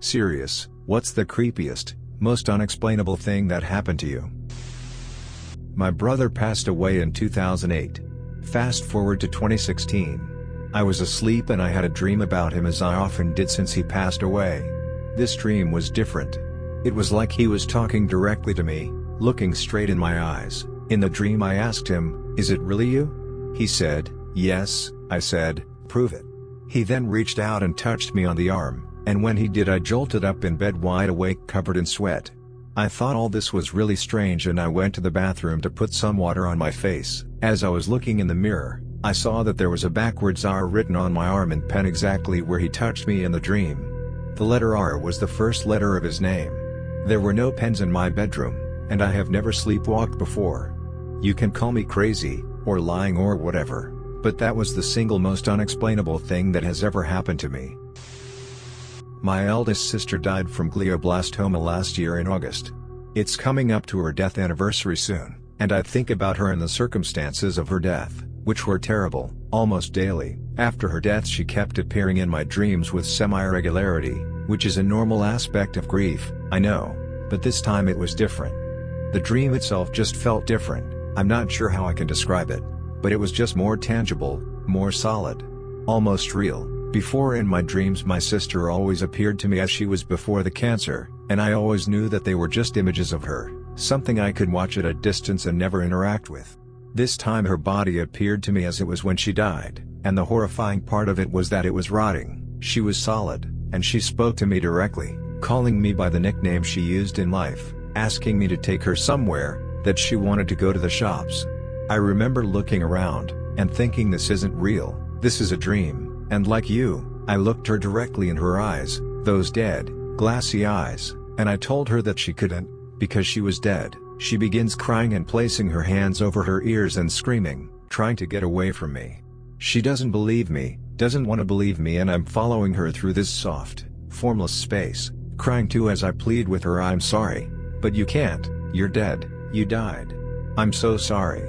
Serious, what's the creepiest, most unexplainable thing that happened to you? My brother passed away in 2008. Fast forward to 2016. I was asleep and I had a dream about him, as I often did since he passed away. This dream was different. It was like he was talking directly to me, looking straight in my eyes. In the dream I asked him, "Is it really you?" He said, "Yes." I said, "Prove it." He then reached out and touched me on the arm, and when he did I jolted up in bed wide awake, covered in sweat. I thought all this was really strange and I went to the bathroom to put some water on my face. As I was looking in the mirror, I saw that there was a backwards R written on my arm in pen exactly where he touched me in the dream. The letter R was the first letter of his name. There were no pens in my bedroom, and I have never sleepwalked before. You can call me crazy, or lying or whatever, but that was the single most unexplainable thing that has ever happened to me. My eldest sister died from glioblastoma last year in August. It's coming up to her death anniversary soon, and I think about her and the circumstances of her death, which were terrible, almost daily. After her death she kept appearing in my dreams with semi-regularity, which is a normal aspect of grief, I know, but this time it was different. The dream itself just felt different. I'm not sure how I can describe it, but it was just more tangible, more solid, almost real. Before, in my dreams, my sister always appeared to me as she was before the cancer, and I always knew that they were just images of her, something I could watch at a distance and never interact with. This time her body appeared to me as it was when she died, and the horrifying part of it was that it was rotting. She was solid, and she spoke to me directly, calling me by the nickname she used in life, asking me to take her somewhere, that she wanted to go to the shops. I remember looking around, and thinking, this isn't real, this is a dream. And like you, I looked her directly in her eyes, those dead, glassy eyes, and I told her that she couldn't, because she was dead. She begins crying and placing her hands over her ears and screaming, trying to get away from me. She doesn't believe me, doesn't want to believe me, and I'm following her through this soft, formless space, crying too as I plead with her, "I'm sorry. But you can't, you're dead, you died. I'm so sorry."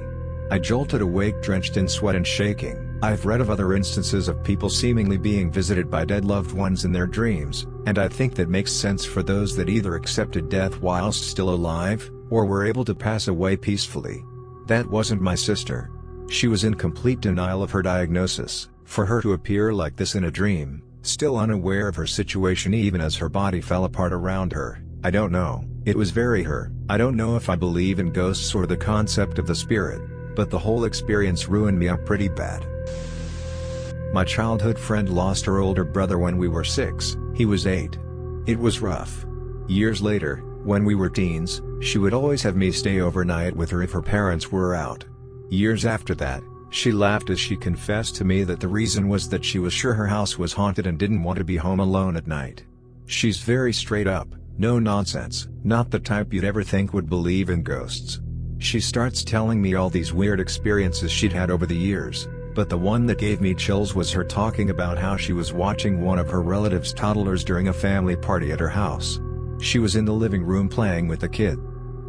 I jolted awake, drenched in sweat and shaking. I've read of other instances of people seemingly being visited by dead loved ones in their dreams, and I think that makes sense for those that either accepted death whilst still alive, or were able to pass away peacefully. That wasn't my sister. She was in complete denial of her diagnosis. For her to appear like this in a dream, still unaware of her situation even as her body fell apart around her, I don't know, it was very her. I don't know if I believe in ghosts or the concept of the spirit, but the whole experience ruined me up pretty bad. My childhood friend lost her older brother when we were 6, he was 8. It was rough. Years later, when we were teens, she would always have me stay overnight with her if her parents were out. Years after that, she laughed as she confessed to me that the reason was that she was sure her house was haunted and didn't want to be home alone at night. She's very straight up, no nonsense, not the type you'd ever think would believe in ghosts. She starts telling me all these weird experiences she'd had over the years. But the one that gave me chills was her talking about how she was watching one of her relatives' toddlers during a family party at her house. She was in the living room playing with the kid.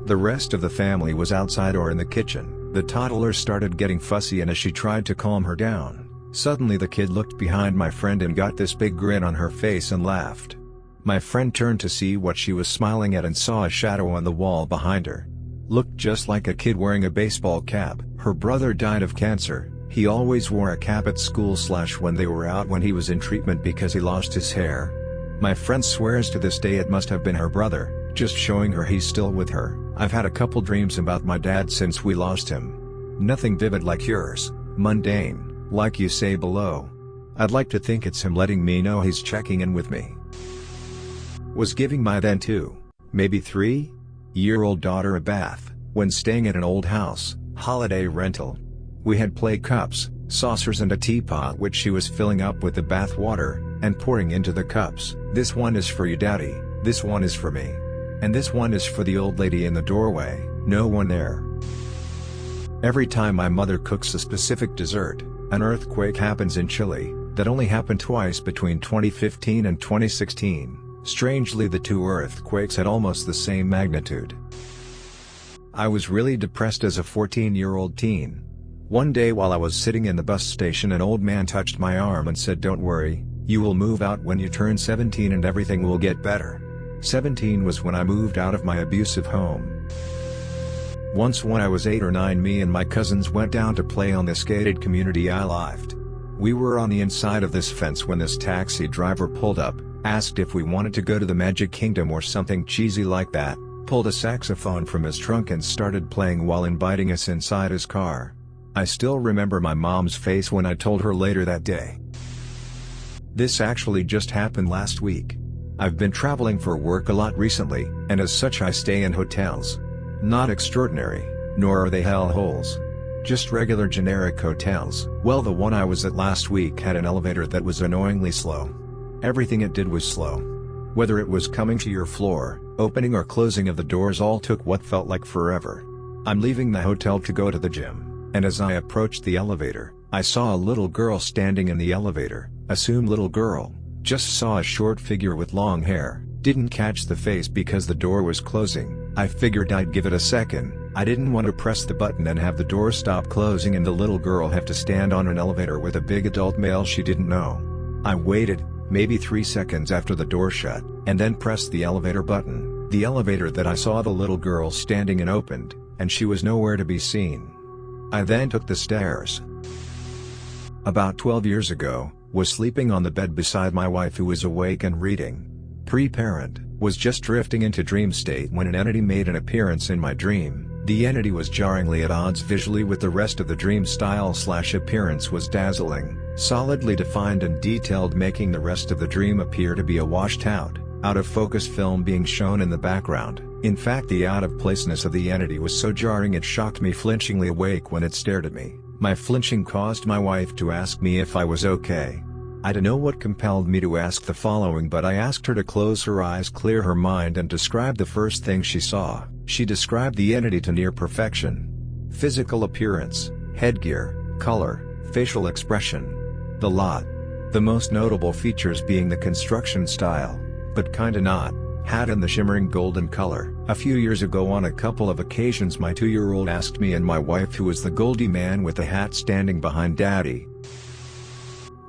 The rest of the family was outside or in the kitchen. The toddler started getting fussy, and as she tried to calm her down, suddenly the kid looked behind my friend and got this big grin on her face and laughed. My friend turned to see what she was smiling at and saw a shadow on the wall behind her. Looked just like a kid wearing a baseball cap. Her brother died of cancer. He always wore a cap at school / when they were out when he was in treatment because he lost his hair. My friend swears to this day it must have been her brother, just showing her he's still with her. I've had a couple dreams about my dad since we lost him. Nothing vivid like yours, mundane, like you say below. I'd like to think it's him letting me know he's checking in with me. Was giving my then 2, maybe 3-year-old daughter a bath, when staying at an old house, holiday rental. We had play cups, saucers and a teapot which she was filling up with the bath water, and pouring into the cups. "This one is for you, Daddy, this one is for me. And this one is for the old lady in the doorway, no one there." Every time my mother cooks a specific dessert, an earthquake happens in Chile, that only happened twice between 2015 and 2016. Strangely, the 2 earthquakes had almost the same magnitude. I was really depressed as a 14-year-old teen. One day while I was sitting in the bus station, an old man touched my arm and said, "Don't worry, You will move out when you turn 17 and everything will get better. 17 was when I moved out of my abusive home. Once when I was 8 or 9, me and my cousins went down to play on this gated community I lived. We were on the inside of this fence when this taxi driver pulled up, asked if we wanted to go to the Magic Kingdom or something cheesy like that, pulled a saxophone from his trunk and started playing while inviting us inside his car. I still remember my mom's face when I told her later that day. This actually just happened last week. I've been traveling for work a lot recently, and as such I stay in hotels. Not extraordinary, nor are they hellholes. Just regular generic hotels. Well, the one I was at last week had an elevator that was annoyingly slow. Everything it did was slow. Whether it was coming to your floor, opening or closing of the doors all took what felt like forever. I'm leaving the hotel to go to the gym, and as I approached the elevator, I saw a little girl standing in the elevator. Assume little girl. Just saw a short figure with long hair. Didn't catch the face because the door was closing. I figured I'd give it a second. I didn't want to press the button and have the door stop closing and the little girl have to stand on an elevator with a big adult male she didn't know. I waited, maybe 3 seconds after the door shut, and then pressed the elevator button. The elevator that I saw the little girl standing in opened, and she was nowhere to be seen. I then took the stairs. About 12 years ago, was sleeping on the bed beside my wife who was awake and reading. Pre-parent, was just drifting into dream state when an entity made an appearance in my dream. The entity was jarringly at odds visually with the rest of the dream. Style/appearance was dazzling, solidly defined and detailed, making the rest of the dream appear to be a washed out of focus film being shown in the background. In fact, the out of placeness of the entity was so jarring it shocked me, flinchingly awake when it stared at me. My flinching caused my wife to ask me if I was okay. I don't know what compelled me to ask the following, but I asked her to close her eyes, clear her mind and describe the first thing she saw. She described the entity to near perfection. Physical appearance, headgear, color, facial expression. The lot. The most notable features being the construction style, but kinda not, hat in the shimmering golden color. A few years ago on a couple of occasions my 2-year-old asked me and my wife who was the Goldie man with the hat standing behind Daddy.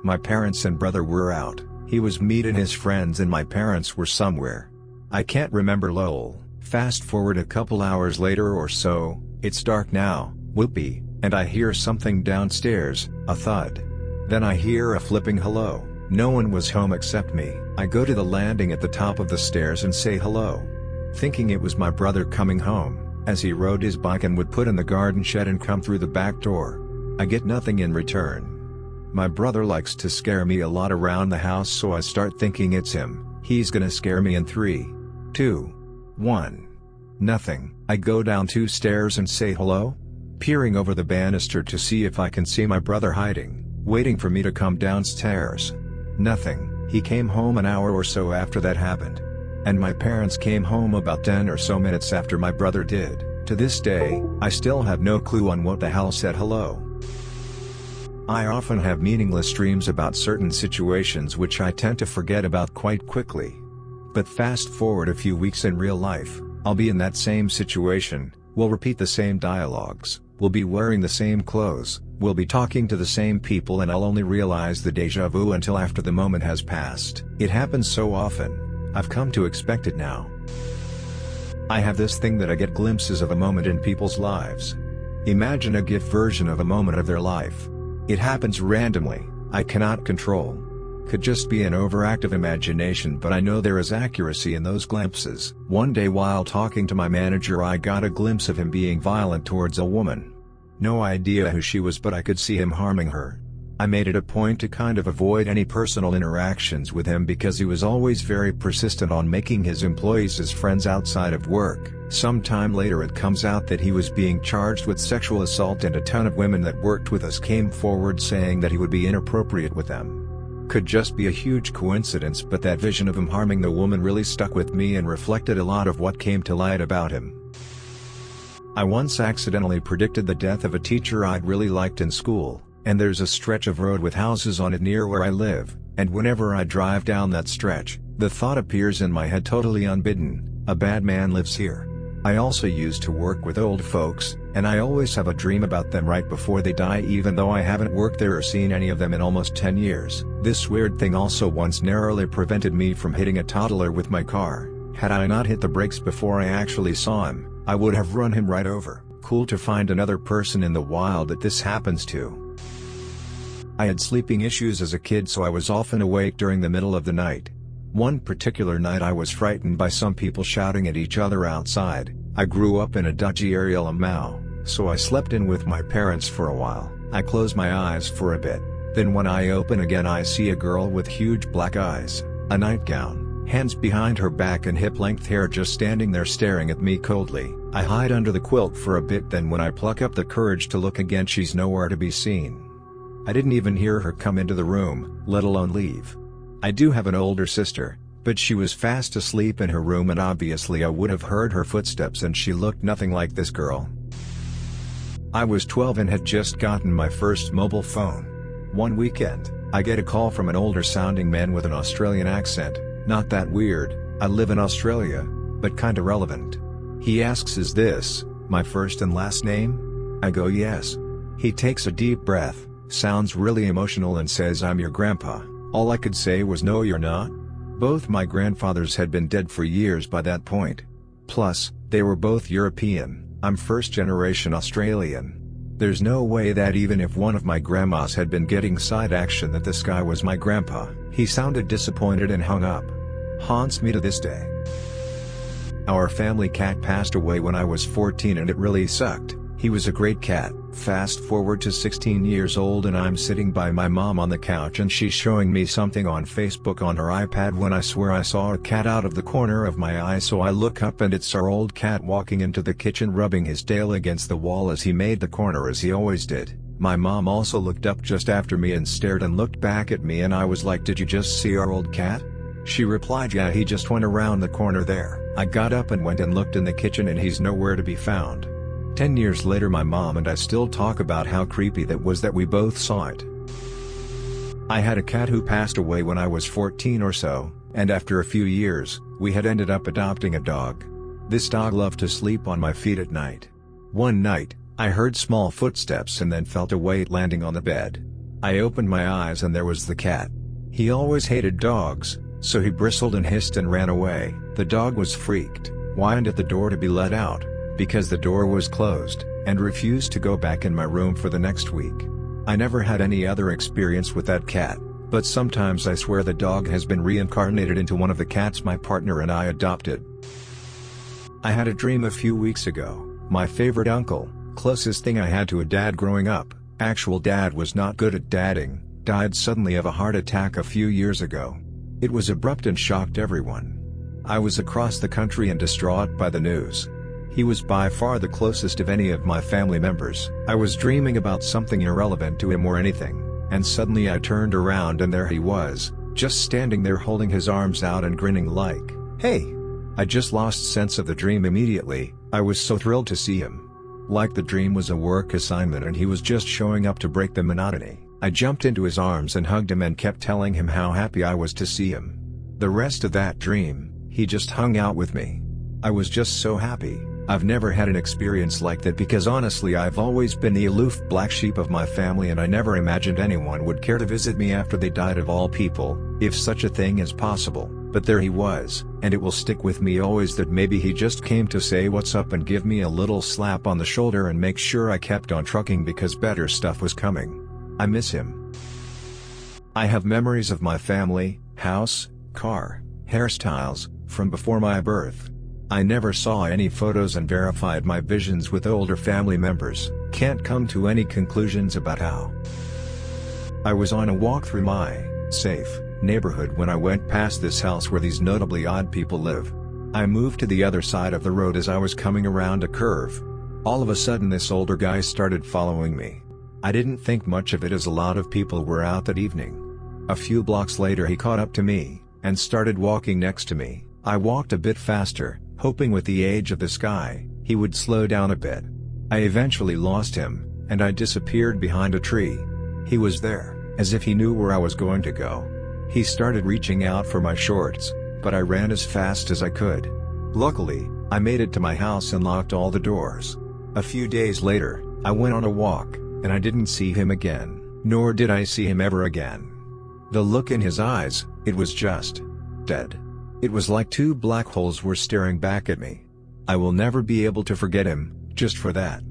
My parents and brother were out, he was meeting his friends and my parents were somewhere. I can't remember lol. Fast forward a couple hours later or so, it's dark now, whoopee, and I hear something downstairs, a thud. Then I hear a flipping hello. No one was home except me. I go to the landing at the top of the stairs and say hello. Thinking it was my brother coming home, as he rode his bike and would put in the garden shed and come through the back door. I get nothing in return. My brother likes to scare me a lot around the house, so I start thinking it's him. He's gonna scare me in 3, 2, 1. Nothing. I go down 2 stairs and say hello, peering over the banister to see if I can see my brother hiding, waiting for me to come downstairs. Nothing. He came home an hour or so after that happened. And my parents came home about 10 or so minutes after my brother did. To this day, I still have no clue on what the hell said hello. I often have meaningless dreams about certain situations which I tend to forget about quite quickly. But fast forward a few weeks in real life, I'll be in that same situation, we'll repeat the same dialogues, we'll be wearing the same clothes, we'll be talking to the same people, and I'll only realize the déjà vu until after the moment has passed. It happens so often, I've come to expect it now. I have this thing that I get glimpses of a moment in people's lives. Imagine a GIF version of a moment of their life. It happens randomly, I cannot control. Could just be an overactive imagination, but I know there is accuracy in those glimpses. One day while talking to my manager I got a glimpse of him being violent towards a woman. No idea who she was, but I could see him harming her. I made it a point to kind of avoid any personal interactions with him because he was always very persistent on making his employees his friends outside of work. Sometime later it comes out that he was being charged with sexual assault, and a ton of women that worked with us came forward saying that he would be inappropriate with them. Could just be a huge coincidence, but that vision of him harming the woman really stuck with me and reflected a lot of what came to light about him. I once accidentally predicted the death of a teacher I'd really liked in school, and there's a stretch of road with houses on it near where I live, and whenever I drive down that stretch, the thought appears in my head totally unbidden, a bad man lives here. I also used to work with old folks, and I always have a dream about them right before they die, even though I haven't worked there or seen any of them in almost 10 years. This weird thing also once narrowly prevented me from hitting a toddler with my car. Had I not hit the brakes before I actually saw him, I would have run him right over. Cool to find another person in the wild that this happens to. I had sleeping issues as a kid, so I was often awake during the middle of the night. One particular night I was frightened by some people shouting at each other outside. I grew up in a dodgy area Lamau, so I slept in with my parents for a while. I closed my eyes for a bit, then when I open again I see a girl with huge black eyes, a nightgown, hands behind her back and hip-length hair just standing there staring at me coldly. I hide under the quilt for a bit, then when I pluck up the courage to look again she's nowhere to be seen. I didn't even hear her come into the room, let alone leave. I do have an older sister, but she was fast asleep in her room and obviously I would have heard her footsteps, and she looked nothing like this girl. I was 12 and had just gotten my first mobile phone. One weekend, I get a call from an older sounding man with an Australian accent. Not that weird, I live in Australia, but kinda relevant. He asks, "Is this my first and last name?" I go, "Yes." He takes a deep breath, sounds really emotional and says, "I'm your grandpa." All I could say was, "No you're not." Both my grandfathers had been dead for years by that point. Plus, they were both European, I'm first generation Australian. There's no way that even if one of my grandmas had been getting side action that this guy was my grandpa. He sounded disappointed and hung up. Haunts me to this day. Our family cat passed away when I was 14 and it really sucked. He was a great cat. Fast forward to 16 years old and I'm sitting by my mom on the couch and she's showing me something on Facebook on her iPad when I swear I saw a cat out of the corner of my eye, so I look up and it's our old cat walking into the kitchen rubbing his tail against the wall as he made the corner as he always did. My mom also looked up just after me and stared and looked back at me and I was like, "Did you just see our old cat?" She replied, "Yeah, he just went around the corner there." I got up and went and looked in the kitchen and he's nowhere to be found. 10 years later my mom and I still talk about how creepy that was that we both saw it. I had a cat who passed away when I was 14 or so, and after a few years, we had ended up adopting a dog. This dog loved to sleep on my feet at night. One night, I heard small footsteps and then felt a weight landing on the bed. I opened my eyes and there was the cat. He always hated dogs, so he bristled and hissed and ran away. The dog was freaked, whined at the door to be let out, because the door was closed, and refused to go back in my room for the next week. I never had any other experience with that cat, but sometimes I swear the dog has been reincarnated into one of the cats my partner and I adopted. I had a dream a few weeks ago. My favorite uncle, closest thing I had to a dad growing up, actual dad was not good at dadding, died suddenly of a heart attack a few years ago. It was abrupt and shocked everyone. I was across the country and distraught by the news. He was by far the closest of any of my family members. I was dreaming about something irrelevant to him or anything, and suddenly I turned around and there he was, just standing there holding his arms out and grinning like, "Hey!" I just lost sense of the dream immediately. I was so thrilled to see him. Like the dream was a work assignment and he was just showing up to break the monotony. I jumped into his arms and hugged him and kept telling him how happy I was to see him. The rest of that dream, he just hung out with me. I was just so happy. I've never had an experience like that because honestly I've always been the aloof black sheep of my family and I never imagined anyone would care to visit me after they died of all people, if such a thing is possible. But there he was, and it will stick with me always that maybe he just came to say what's up and give me a little slap on the shoulder and make sure I kept on trucking because better stuff was coming. I miss him. I have memories of my family, house, car, hairstyles, from before my birth. I never saw any photos and verified my visions with older family members. Can't come to any conclusions about how. I was on a walk through my safe neighborhood when I went past this house where these notably odd people live. I moved to the other side of the road as I was coming around a curve. All of a sudden this older guy started following me. I didn't think much of it as a lot of people were out that evening. A few blocks later he caught up to me, and started walking next to me. I walked a bit faster, hoping with the age of this guy, he would slow down a bit. I eventually lost him, and I disappeared behind a tree. He was there, as if he knew where I was going to go. He started reaching out for my shorts, but I ran as fast as I could. Luckily, I made it to my house and locked all the doors. A few days later, I went on a walk, and I didn't see him again, nor did I see him ever again. The look in his eyes, it was just dead. It was like two black holes were staring back at me. I will never be able to forget him, just for that.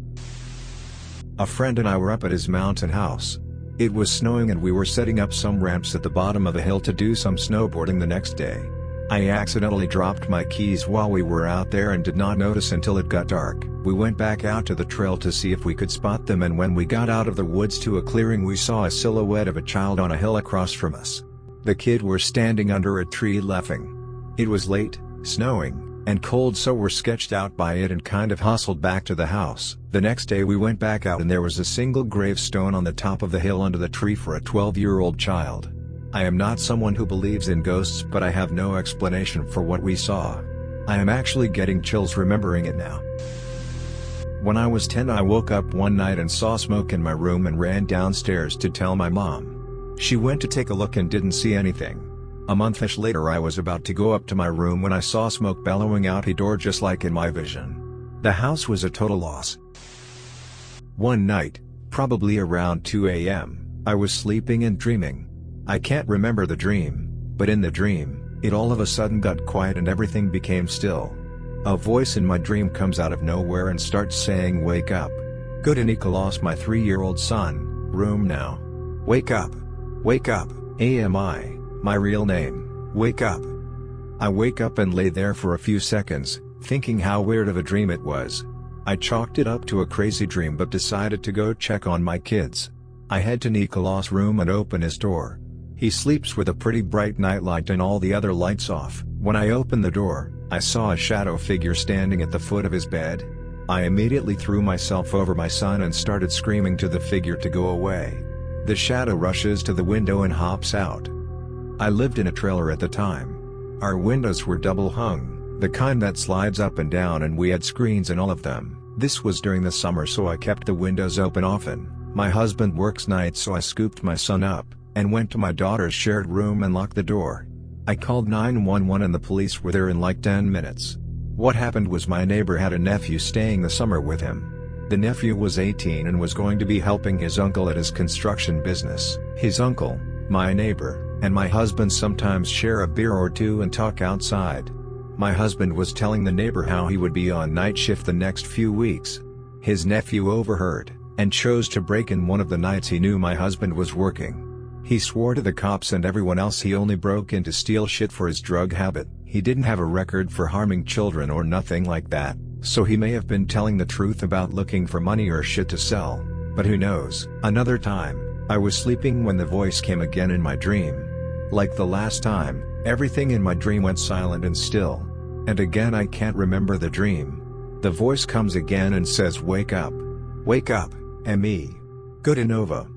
A friend and I were up at his mountain house. It was snowing and we were setting up some ramps at the bottom of a hill to do some snowboarding the next day. I accidentally dropped my keys while we were out there and did not notice until it got dark. We went back out to the trail to see if we could spot them, and when we got out of the woods to a clearing we saw a silhouette of a child on a hill across from us. The kid were standing under a tree laughing. It was late, snowing, and cold, so we're sketched out by it and kind of hustled back to the house. The next day we went back out and there was a single gravestone on the top of the hill under the tree for a 12-year-old child. I am not someone who believes in ghosts, but I have no explanation for what we saw. I am actually getting chills remembering it now. When I was 10 I woke up one night and saw smoke in my room and ran downstairs to tell my mom. She went to take a look and didn't see anything. A month-ish later I was about to go up to my room when I saw smoke bellowing out a door just like in my vision. The house was a total loss. One night, probably around 2 a.m., I was sleeping and dreaming. I can't remember the dream, but in the dream, it all of a sudden got quiet and everything became still. A voice in my dream comes out of nowhere and starts saying, "Wake up. Go to Nicholas, my 3-year-old son, room now. Wake up. Wake up, AMI, my real name, wake up." I wake up and lay there for a few seconds, thinking how weird of a dream it was. I chalked it up to a crazy dream but decided to go check on my kids. I head to Nicholas' room and open his door. He sleeps with a pretty bright nightlight and all the other lights off. When I opened the door, I saw a shadow figure standing at the foot of his bed. I immediately threw myself over my son and started screaming to the figure to go away. The shadow rushes to the window and hops out. I lived in a trailer at the time. Our windows were double hung, the kind that slides up and down, and we had screens in all of them. This was during the summer, so I kept the windows open often. My husband works nights, so I scooped my son up and went to my daughter's shared room and locked the door. I called 911 and the police were there in like 10 minutes. What happened was my neighbor had a nephew staying the summer with him. The nephew was 18 and was going to be helping his uncle at his construction business. His uncle, my neighbor, and my husband sometimes share a beer or two and talk outside. My husband was telling the neighbor how he would be on night shift the next few weeks. His nephew overheard, and chose to break in one of the nights he knew my husband was working. He swore to the cops and everyone else he only broke in to steal shit for his drug habit. He didn't have a record for harming children or nothing like that, so he may have been telling the truth about looking for money or shit to sell, but who knows. Another time, I was sleeping when the voice came again in my dream. Like the last time, everything in my dream went silent and still. And again I can't remember the dream. The voice comes again and says, "Wake up. Wake up, ME. Go to Nova.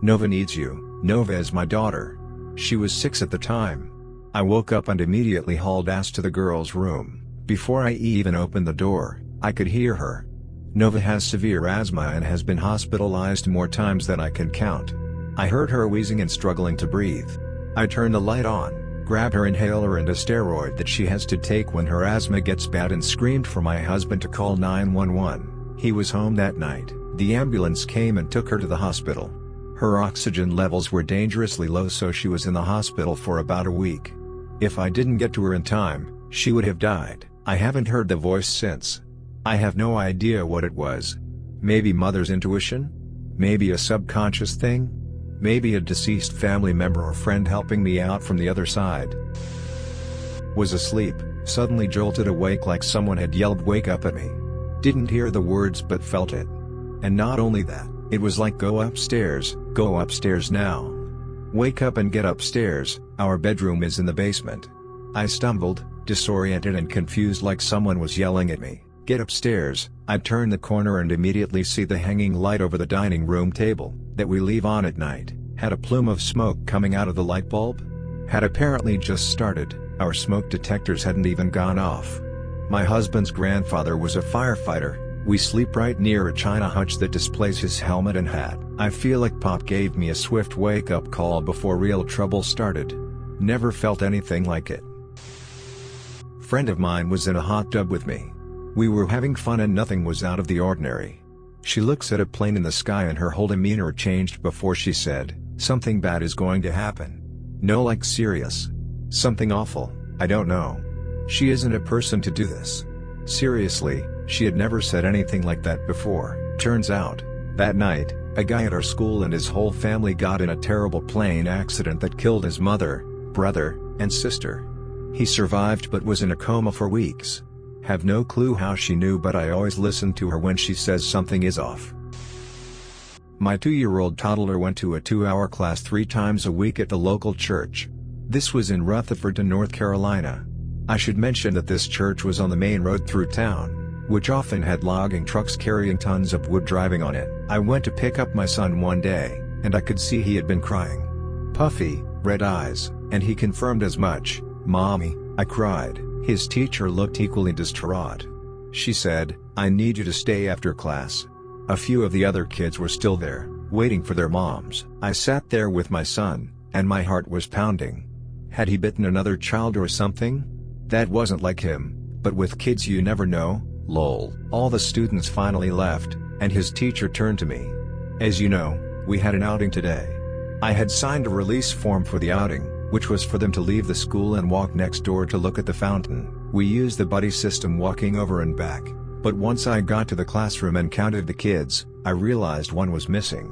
Nova needs you." Nova is my daughter. She was 6 at the time. I woke up and immediately hauled ass to the girl's room. Before I even opened the door, I could hear her. Nova has severe asthma and has been hospitalized more times than I can count. I heard her wheezing and struggling to breathe. I turned the light on, grabbed her inhaler and a steroid that she has to take when her asthma gets bad, and screamed for my husband to call 911. He was home that night. The ambulance came and took her to the hospital. Her oxygen levels were dangerously low, so she was in the hospital for about a week. If I didn't get to her in time, she would have died. I haven't heard the voice since. I have no idea what it was. Maybe mother's intuition? Maybe a subconscious thing? Maybe a deceased family member or friend helping me out from the other side. Was asleep, suddenly jolted awake like someone had yelled "wake up" at me. Didn't hear the words but felt it. And not only that, it was like go upstairs now. Wake up and get upstairs, our bedroom is in the basement. I stumbled, disoriented and confused, like someone was yelling at me, "Get upstairs." I turn the corner and immediately see the hanging light over the dining room table, that we leave on at night, had a plume of smoke coming out of the light bulb. Had apparently just started, our smoke detectors hadn't even gone off. My husband's grandfather was a firefighter. We sleep right near a china hutch that displays his helmet and hat. I feel like Pop gave me a swift wake-up call before real trouble started. Never felt anything like it. Friend of mine was in a hot tub with me. We were having fun and nothing was out of the ordinary. She looks at a plane in the sky and her whole demeanor changed before she said, "Something bad is going to happen." No, like serious. Something awful, I don't know. She isn't a person to do this. Seriously, she had never said anything like that before. Turns out, that night, a guy at our school and his whole family got in a terrible plane accident that killed his mother, brother, and sister. He survived but was in a coma for weeks. Have no clue how she knew, but I always listen to her when she says something is off. My 2-year-old toddler went to a 2-hour class 3 times a week at the local church. This was in Rutherford, North Carolina. I should mention that this church was on the main road through town, which often had logging trucks carrying tons of wood driving on it. I went to pick up my son one day, and I could see he had been crying. Puffy, red eyes, and he confirmed as much. "Mommy," I cried. His teacher looked equally distraught. She said, "I need you to stay after class." A few of the other kids were still there, waiting for their moms. I sat there with my son, and my heart was pounding. Had he bitten another child or something? That wasn't like him, but with kids you never know, lol. All the students finally left, and his teacher turned to me. "As you know, we had an outing today." I had signed a release form for the outing, which was for them to leave the school and walk next door to look at the fountain. We used the buddy system walking over and back, but once I got to the classroom and counted the kids, I realized one was missing.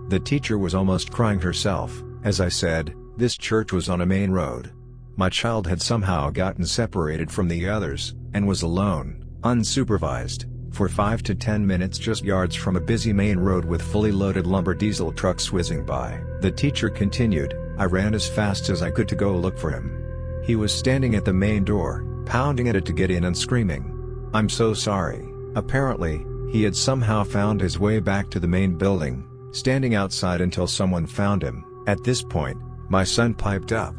The teacher was almost crying herself. As I said, this church was on a main road. My child had somehow gotten separated from the others, and was alone, unsupervised, for 5 to 10 minutes just yards from a busy main road with fully loaded lumber diesel trucks whizzing by. The teacher continued, "I ran as fast as I could to go look for him. He was standing at the main door, pounding at it to get in and screaming, 'I'm so sorry.' Apparently, he had somehow found his way back to the main building, standing outside until someone found him. At this point, my son piped up.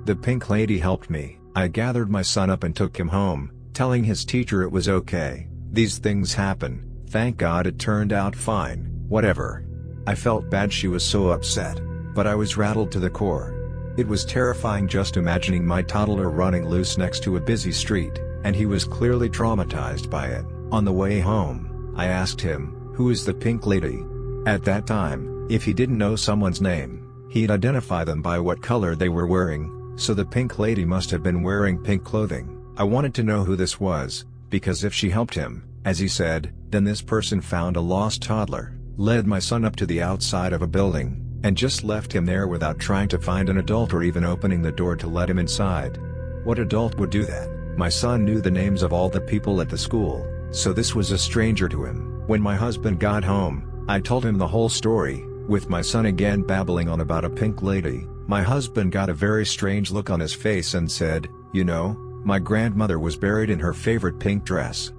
The pink lady helped me. I gathered my son up and took him home, telling his teacher it was okay. These things happen, thank God it turned out fine, whatever." I felt bad she was so upset, but I was rattled to the core. It was terrifying just imagining my toddler running loose next to a busy street, and he was clearly traumatized by it. On the way home, I asked him, "Who is the pink lady?" At that time, if he didn't know someone's name, he'd identify them by what color they were wearing, so the pink lady must have been wearing pink clothing. I wanted to know who this was, because if she helped him, as he said, then this person found a lost toddler, led my son up to the outside of a building, and just left him there without trying to find an adult or even opening the door to let him inside. What adult would do that? My son knew the names of all the people at the school, so this was a stranger to him. When my husband got home, I told him the whole story, with my son again babbling on about a pink lady. My husband got a very strange look on his face and said, "You know, my grandmother was buried in her favorite pink dress."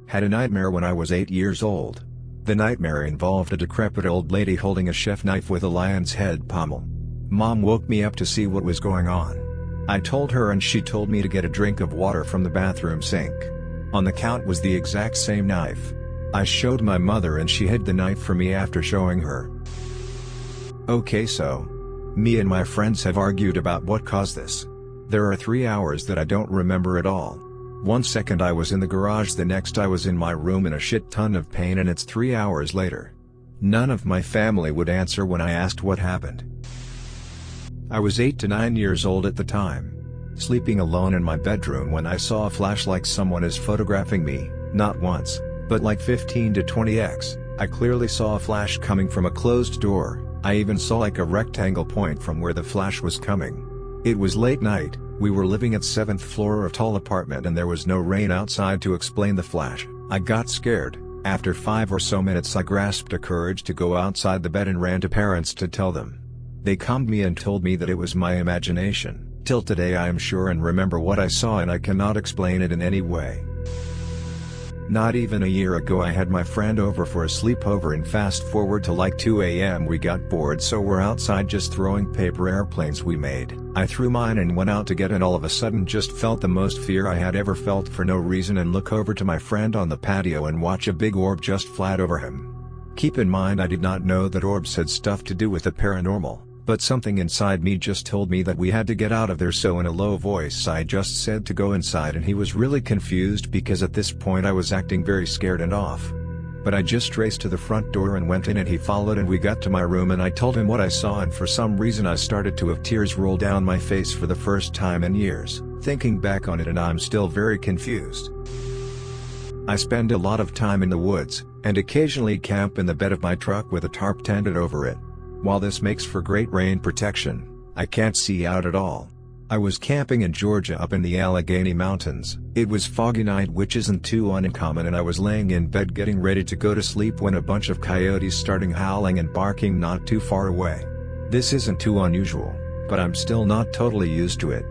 Had a nightmare when I was 8 years old. The nightmare involved a decrepit old lady holding a chef knife with a lion's head pommel. Mom woke me up to see what was going on. I told her and she told me to get a drink of water from the bathroom sink. On the count was the exact same knife. I showed my mother and she hid the knife from me after showing her. Okay, so me and my friends have argued about what caused this. There are 3 hours that I don't remember at all. 1 second I was in the garage, the next I was in my room in a shit ton of pain, and it's 3 hours later. None of my family would answer when I asked what happened. I was 8 to 9 years old at the time, sleeping alone in my bedroom when I saw a flash like someone is photographing me, not once, but like 15 to 20x. I clearly saw a flash coming from a closed door. I even saw like a rectangle point from where the flash was coming. It was late night, we were living at 7th floor of a tall apartment and there was no rain outside to explain the flash. I got scared. After 5 or so minutes I grasped the courage to go outside the bed and ran to parents to tell them. They calmed me and told me that it was my imagination. Till today I am sure and remember what I saw and I cannot explain it in any way. Not even a year ago I had my friend over for a sleepover, and fast forward to like 2 a.m. we got bored, so we're outside just throwing paper airplanes we made. I threw mine and went out to get it. All of a sudden just felt the most fear I had ever felt for no reason, and look over to my friend on the patio and watch a big orb just flat over him. Keep in mind I did not know that orbs had stuff to do with the paranormal, But something inside me just told me that we had to get out of there, so in a low voice I just said to go inside, and he was really confused because at this point I was acting very scared and off. But I just raced to the front door and went in, and he followed, and we got to my room and I told him what I saw, and for some reason I started to have tears roll down my face for the first time in years, thinking back on it, and I'm still very confused. I spend a lot of time in the woods, and occasionally camp in the bed of my truck with a tarp tented over it. While this makes for great rain protection, I can't see out at all. I was camping in Georgia up in the Allegheny Mountains. It was foggy night, which isn't too uncommon, and I was laying in bed getting ready to go to sleep when a bunch of coyotes started howling and barking not too far away. This isn't too unusual, but I'm still not totally used to it.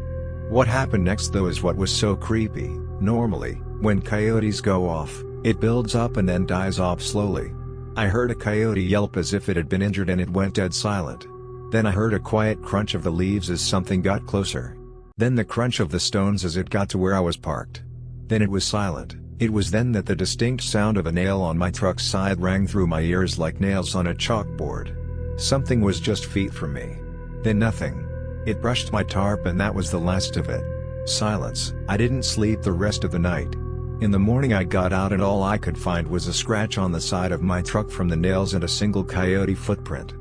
What happened next though is what was so creepy. Normally, when coyotes go off, it builds up and then dies off slowly. I heard a coyote yelp as if it had been injured, and it went dead silent. Then I heard a quiet crunch of the leaves as something got closer. Then the crunch of the stones as it got to where I was parked. Then it was silent. It was then that the distinct sound of a nail on my truck's side rang through my ears like nails on a chalkboard. Something was just feet from me. Then nothing. It brushed my tarp, and that was the last of it. Silence. I didn't sleep the rest of the night. In the morning I got out, and all I could find was a scratch on the side of my truck from the nails and a single coyote footprint.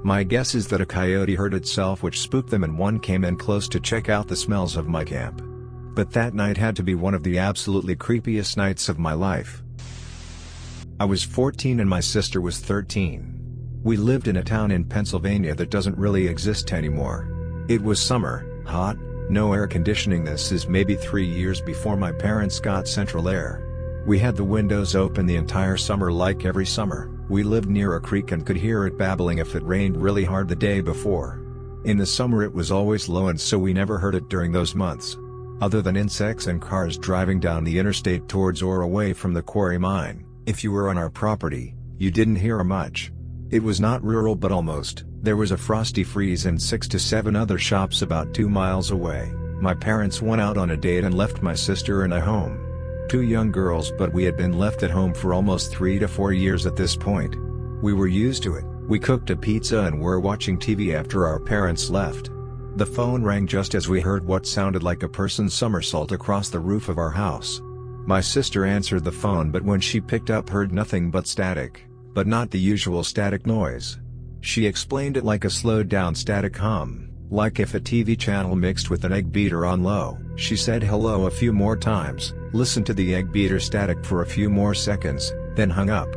My guess is that a coyote hurt itself, which spooked them, and one came in close to check out the smells of my camp. But that night had to be one of the absolutely creepiest nights of my life. I was 14 and my sister was 13. We lived in a town in Pennsylvania that doesn't really exist anymore. It was summer, hot, no air conditioning. This is maybe 3 years before my parents got central air. We had the windows open the entire summer like every summer. We lived near a creek and could hear it babbling if it rained really hard the day before. In the summer it was always low, and so we never heard it during those months. Other than insects and cars driving down the interstate towards or away from the quarry mine, if you were on our property, you didn't hear much. It was not rural but almost. There was a frosty freeze and 6 to 7 other shops about 2 miles away. My parents went out on a date and left my sister and I home. 2 young girls, but we had been left at home for almost 3 to 4 years at this point. We were used to it. We cooked a pizza and were watching TV after our parents left. The phone rang just as we heard what sounded like a person somersault across the roof of our house. My sister answered the phone, but when she picked up heard nothing but static, but not the usual static noise. She explained it like a slowed down static hum, like if a TV channel mixed with an egg beater on low. She said hello a few more times, listened to the egg beater static for a few more seconds, then hung up.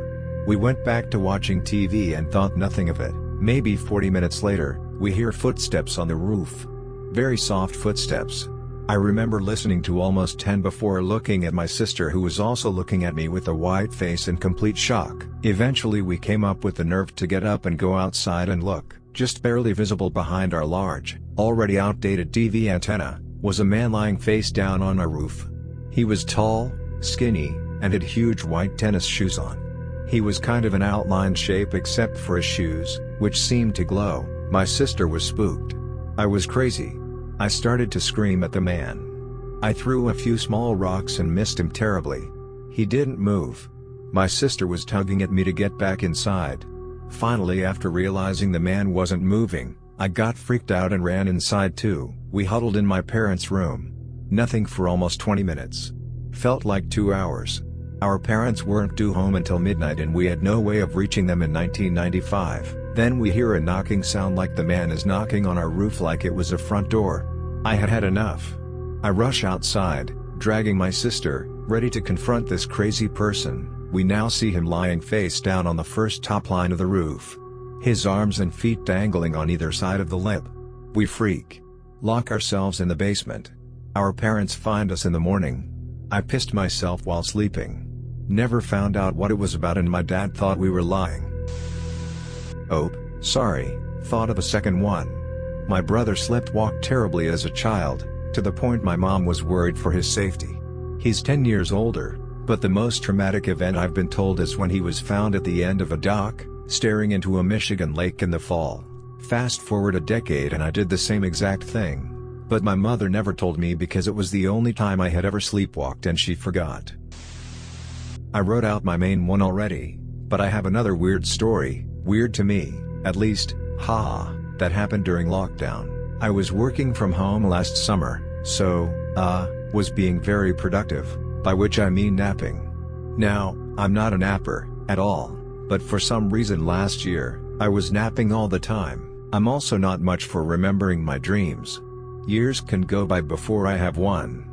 We went back to watching TV and thought nothing of it. Maybe 40 minutes later, we hear footsteps on the roof. Very soft footsteps. I remember listening to almost 10 before looking at my sister, who was also looking at me with a white face in complete shock. Eventually we came up with the nerve to get up and go outside and look. Just barely visible behind our large, already outdated TV antenna, was a man lying face down on our roof. He was tall, skinny, and had huge white tennis shoes on. He was kind of an outlined shape except for his shoes, which seemed to glow. My sister was spooked. I was crazy. I started to scream at the man. I threw a few small rocks and missed him terribly. He didn't move. My sister was tugging at me to get back inside. Finally, after realizing the man wasn't moving, I got freaked out and ran inside too. We huddled in my parents' room. Nothing for almost 20 minutes. Felt like 2 hours. Our parents weren't due home until midnight and we had no way of reaching them in 1995. Then we hear a knocking sound like the man is knocking on our roof like it was a front door. I had had enough. I rush outside, dragging my sister, ready to confront this crazy person. We now see him lying face down on the first top line of the roof. His arms and feet dangling on either side of the lip. We freak. Lock ourselves in the basement. Our parents find us in the morning. I pissed myself while sleeping. Never found out what it was about and my dad thought we were lying. Oh, sorry, thought of a second one. My brother sleptwalked terribly as a child, to the point my mom was worried for his safety. He's 10 years older, but the most traumatic event I've been told is when he was found at the end of a dock, staring into a Michigan lake in the fall. Fast forward a decade and I did the same exact thing. But my mother never told me because it was the only time I had ever sleepwalked and she forgot. I wrote out my main one already, but I have another weird story, weird to me, at least, haha. That happened during lockdown. I was working from home last summer, so, was being very productive, by which I mean napping. Now, I'm not a napper, at all, but for some reason last year, I was napping all the time. I'm also not much for remembering my dreams. Years can go by before I have one.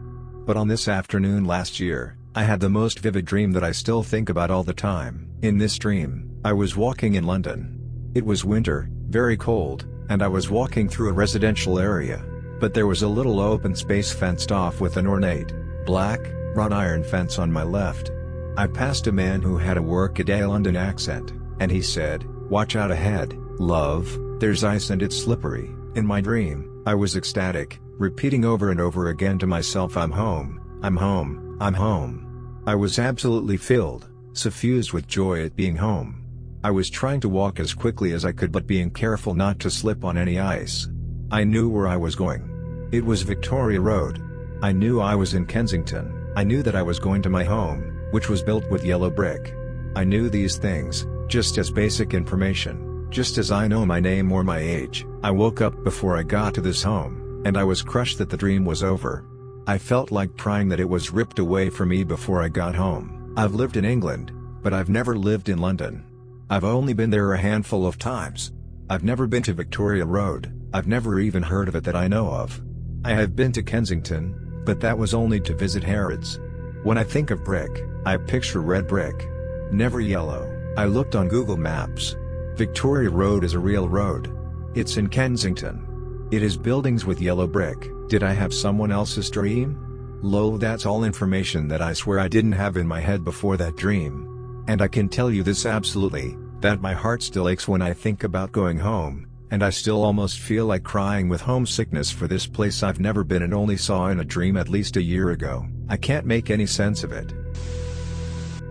But on this afternoon last year, I had the most vivid dream that I still think about all the time. In this dream, I was walking in London. It was winter, very cold, and I was walking through a residential area, but there was a little open space fenced off with an ornate, black, wrought iron fence on my left. I passed a man who had a workaday London accent, and he said, "Watch out ahead, love, there's ice and it's slippery." In my dream, I was ecstatic, repeating over and over again to myself, "I'm home, I'm home, I'm home." I was absolutely filled, suffused with joy at being home. I was trying to walk as quickly as I could but being careful not to slip on any ice. I knew where I was going. It was Victoria Road. I knew I was in Kensington. I knew that I was going to my home, which was built with yellow brick. I knew these things, just as basic information, just as I know my name or my age. I woke up before I got to this home, and I was crushed that the dream was over. I felt like crying that it was ripped away from me before I got home. I've lived in England, but I've never lived in London. I've only been there a handful of times. I've never been to Victoria Road. I've never even heard of it that I know of. I have been to Kensington, but that was only to visit Harrods. When I think of brick, I picture red brick. Never yellow. I looked on Google Maps. Victoria Road is a real road. It's in Kensington. It is buildings with yellow brick. Did I have someone else's dream? Lol, that's all information that I swear I didn't have in my head before that dream. And I can tell you this absolutely, that my heart still aches when I think about going home, and I still almost feel like crying with homesickness for this place I've never been and only saw in a dream at least a year ago. I can't make any sense of it.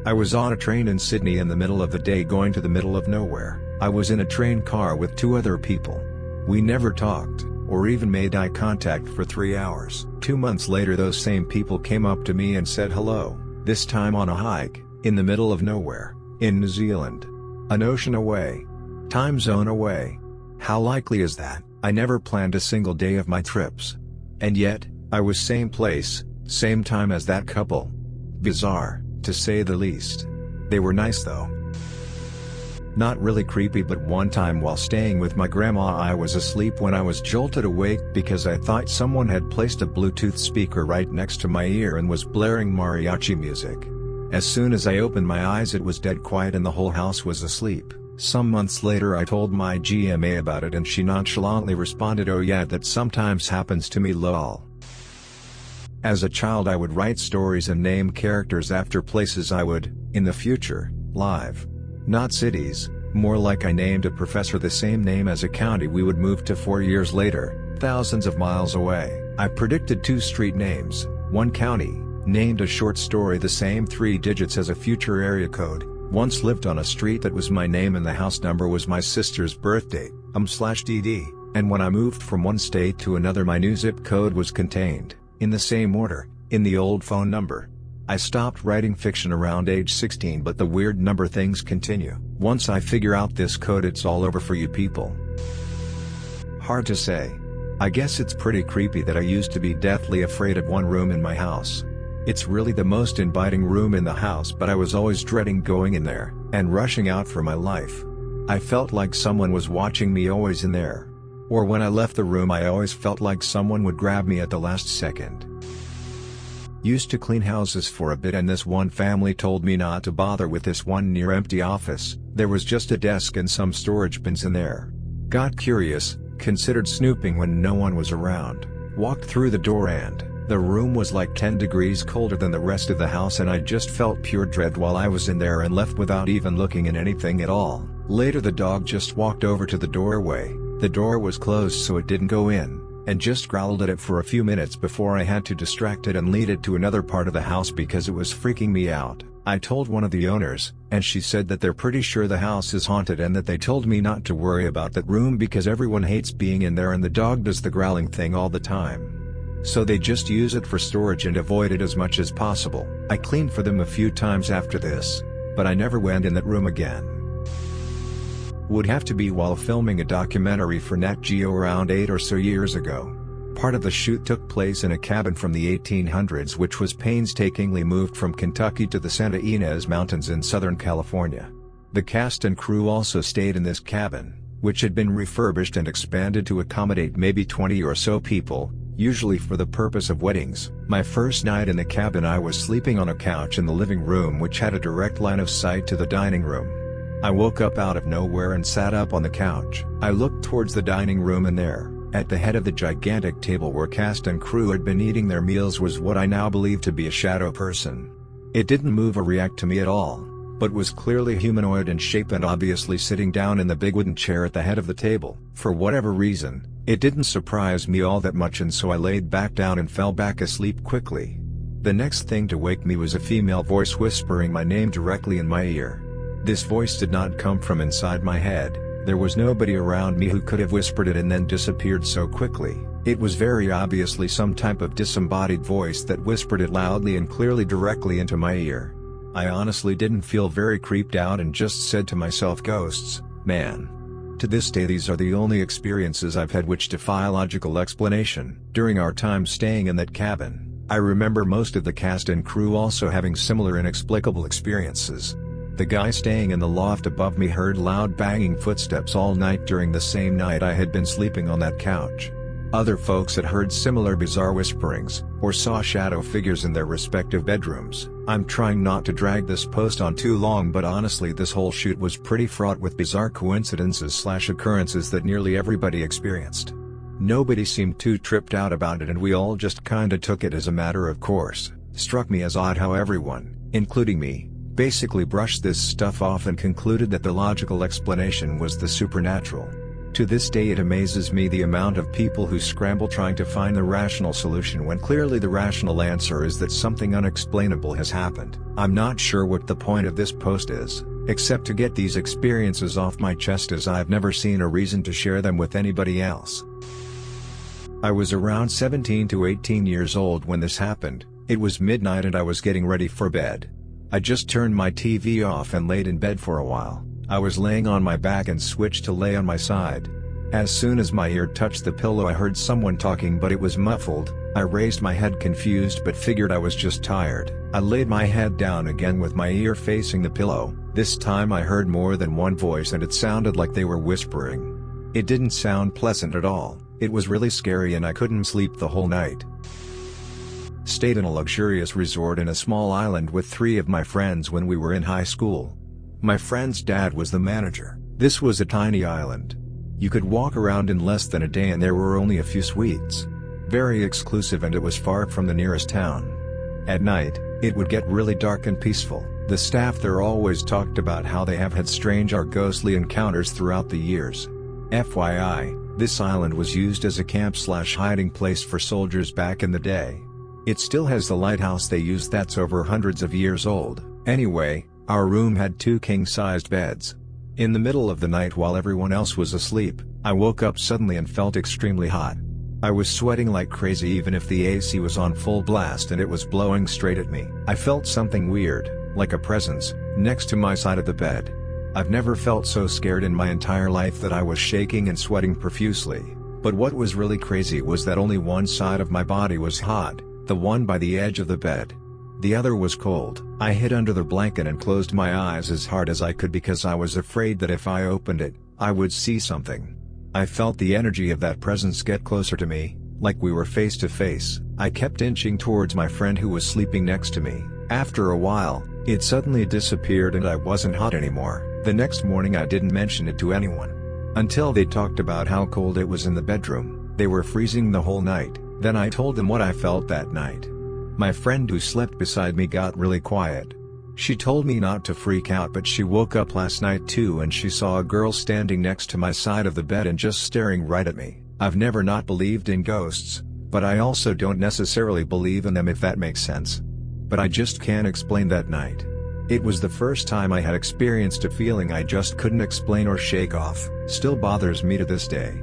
I was on a train in Sydney in the middle of the day going to the middle of nowhere. I was in a train car with 2 other people. We never talked, or even made eye contact for 3 hours. 2 months later those same people came up to me and said hello, this time on a hike, in the middle of nowhere, in New Zealand. An ocean away. Time zone away. How likely is that? I never planned a single day of my trips. And yet, I was same place, same time as that couple. Bizarre, to say the least. They were nice though. Not really creepy, but one time while staying with my grandma I was asleep when I was jolted awake because I thought someone had placed a Bluetooth speaker right next to my ear and was blaring mariachi music. As soon as I opened my eyes it was dead quiet and the whole house was asleep. Some months later I told my GMA about it and she nonchalantly responded, "Oh yeah, that sometimes happens to me lol." As a child I would write stories and name characters after places I would, in the future, live. Not cities, more like I named a professor the same name as a county we would move to 4 years later, thousands of miles away. I predicted 2 street names, 1 county, named a short story the same 3 digits as a future area code, once lived on a street that was my name and the house number was my sister's birthdate, /DD, and when I moved from one state to another my new zip code was contained, in the same order, in the old phone number. I stopped writing fiction around age 16 but the weird number things continue. Once I figure out this code it's all over for you people. Hard to say. I guess it's pretty creepy that I used to be deathly afraid of one room in my house. It's really the most inviting room in the house but I was always dreading going in there, and rushing out for my life. I felt like someone was watching me always in there. Or when I left the room I always felt like someone would grab me at the last second. Used to clean houses for a bit and this one family told me not to bother with this one near empty office, there was just a desk and some storage bins in there. Got curious, considered snooping when no one was around, walked through the door and the room was like 10 degrees colder than the rest of the house and I just felt pure dread while I was in there and left without even looking at anything at all. Later the dog just walked over to the doorway, the door was closed so it didn't go in, and just growled at it for a few minutes before I had to distract it and lead it to another part of the house because it was freaking me out. I told one of the owners, and she said that they're pretty sure the house is haunted and that they told me not to worry about that room because everyone hates being in there and the dog does the growling thing all the time. So they just use it for storage and avoid it as much as possible. I cleaned for them a few times after this, but I never went in that room again. Would have to be while filming a documentary for Nat Geo around 8 or so years ago. Part of the shoot took place in a cabin from the 1800s which was painstakingly moved from Kentucky to the Santa Ynez Mountains in Southern California. The cast and crew also stayed in this cabin, which had been refurbished and expanded to accommodate maybe 20 or so people, usually for the purpose of weddings. My first night in the cabin I was sleeping on a couch in the living room which had a direct line of sight to the dining room. I woke up out of nowhere and sat up on the couch. I looked towards the dining room and there, at the head of the gigantic table where cast and crew had been eating their meals was what I now believe to be a shadow person. It didn't move or react to me at all, but was clearly humanoid in shape and obviously sitting down in the big wooden chair at the head of the table. For whatever reason, it didn't surprise me all that much and so I laid back down and fell back asleep quickly. The next thing to wake me was a female voice whispering my name directly in my ear. This voice did not come from inside my head. There was nobody around me who could have whispered it and then disappeared so quickly. It was very obviously some type of disembodied voice that whispered it loudly and clearly directly into my ear. I honestly didn't feel very creeped out and just said to myself, ghosts, man. To this day these are the only experiences I've had which defy logical explanation. During our time staying in that cabin, I remember most of the cast and crew also having similar inexplicable experiences. The guy staying in the loft above me heard loud banging footsteps all night during the same night I had been sleeping on that couch. Other folks had heard similar bizarre whisperings, or saw shadow figures in their respective bedrooms. I'm trying not to drag this post on too long but honestly this whole shoot was pretty fraught with bizarre coincidences/occurrences that nearly everybody experienced. Nobody seemed too tripped out about it and we all just kinda took it as a matter of course. Struck me as odd how everyone, including me, basically brushed this stuff off and concluded that the logical explanation was the supernatural. To this day it amazes me the amount of people who scramble trying to find the rational solution when clearly the rational answer is that something unexplainable has happened. I'm not sure what the point of this post is, except to get these experiences off my chest as I've never seen a reason to share them with anybody else. I was around 17 to 18 years old when this happened. It was midnight and I was getting ready for bed. I just turned my TV off and laid in bed for a while. I was laying on my back and switched to lay on my side. As soon as my ear touched the pillow I heard someone talking but it was muffled. I raised my head confused but figured I was just tired. I laid my head down again with my ear facing the pillow. This time I heard more than one voice and it sounded like they were whispering. It didn't sound pleasant at all. It was really scary and I couldn't sleep the whole night. Stayed in a luxurious resort in a small island with 3 of my friends when we were in high school. My friend's dad was the manager. This was a tiny island. You could walk around in less than a day and there were only a few suites. Very exclusive and it was far from the nearest town. At night, it would get really dark and peaceful. The staff there always talked about how they have had strange or ghostly encounters throughout the years. FYI, this island was used as a camp/hiding place for soldiers back in the day. It still has the lighthouse they used that's over hundreds of years old. Anyway, our room had 2 king-sized beds. In the middle of the night while everyone else was asleep, I woke up suddenly and felt extremely hot. I was sweating like crazy even if the AC was on full blast and it was blowing straight at me. I felt something weird, like a presence, next to my side of the bed. I've never felt so scared in my entire life that I was shaking and sweating profusely. But what was really crazy was that only one side of my body was hot. The one by the edge of the bed. The other was cold. I hid under the blanket and closed my eyes as hard as I could because I was afraid that if I opened it, I would see something. I felt the energy of that presence get closer to me, like we were face to face. I kept inching towards my friend who was sleeping next to me. After a while, it suddenly disappeared and I wasn't hot anymore. The next morning I didn't mention it to anyone. Until they talked about how cold it was in the bedroom. They were freezing the whole night. Then I told them what I felt that night. My friend who slept beside me got really quiet. She told me not to freak out but she woke up last night too and she saw a girl standing next to my side of the bed and just staring right at me. I've never not believed in ghosts, but I also don't necessarily believe in them if that makes sense. But I just can't explain that night. It was the first time I had experienced a feeling I just couldn't explain or shake off. Still bothers me to this day.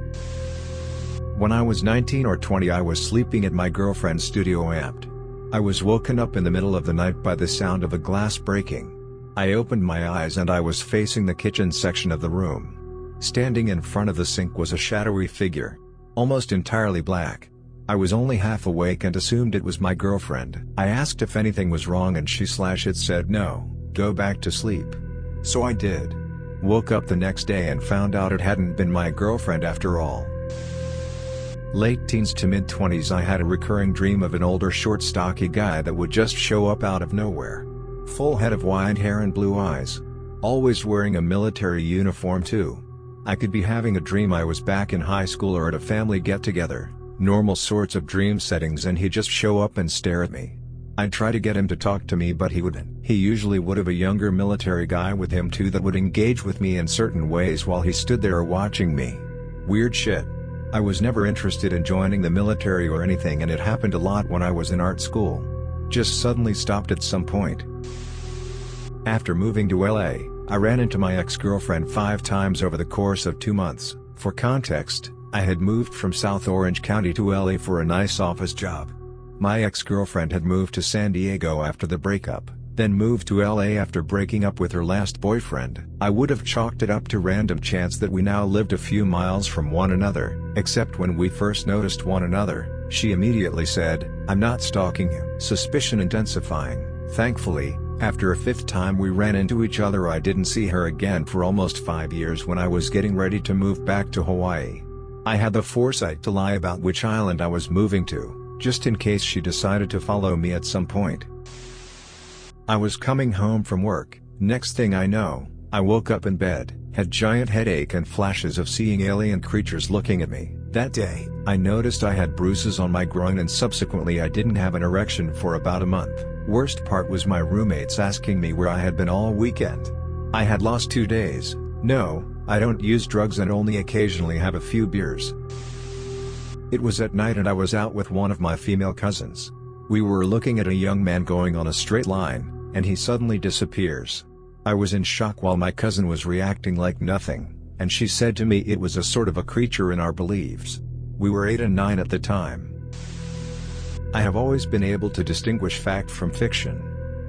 When I was 19 or 20 I was sleeping at my girlfriend's studio amped. I was woken up in the middle of the night by the sound of a glass breaking. I opened my eyes and I was facing the kitchen section of the room. Standing in front of the sink was a shadowy figure. Almost entirely black. I was only half awake and assumed it was my girlfriend. I asked if anything was wrong and it said no, go back to sleep. So I did. Woke up the next day and found out it hadn't been my girlfriend after all. Late teens to mid-20s, I had a recurring dream of an older short stocky guy that would just show up out of nowhere. Full head of white hair and blue eyes. Always wearing a military uniform too. I could be having a dream I was back in high school or at a family get-together, normal sorts of dream settings, and he'd just show up and stare at me. I'd try to get him to talk to me but he wouldn't. He usually would have a younger military guy with him too that would engage with me in certain ways while he stood there watching me. Weird shit. I was never interested in joining the military or anything, and it happened a lot when I was in art school. Just suddenly stopped at some point. After moving to LA, I ran into my ex-girlfriend 5 times over the course of 2 months. For context, I had moved from South Orange County to LA for a nice office job. My ex-girlfriend had moved to San Diego after the breakup, then moved to LA after breaking up with her last boyfriend. I would have chalked it up to random chance that we now lived a few miles from one another, except when we first noticed one another, she immediately said, "I'm not stalking you." Suspicion intensifying. Thankfully, after a 5th time we ran into each other, I didn't see her again for almost 5 years when I was getting ready to move back to Hawaii. I had the foresight to lie about which island I was moving to, just in case she decided to follow me at some point. I was coming home from work. Next thing I know, I woke up in bed, had giant headache and flashes of seeing alien creatures looking at me. That day, I noticed I had bruises on my groin and subsequently I didn't have an erection for about a month. Worst part was my roommates asking me where I had been all weekend. I had lost 2 days. No, I don't use drugs and only occasionally have a few beers. It was at night and I was out with one of my female cousins. We were looking at a young man going on a straight line, and he suddenly disappears. I was in shock while my cousin was reacting like nothing, and she said to me it was a sort of a creature in our beliefs. We were 8 and 9 at the time. I have always been able to distinguish fact from fiction.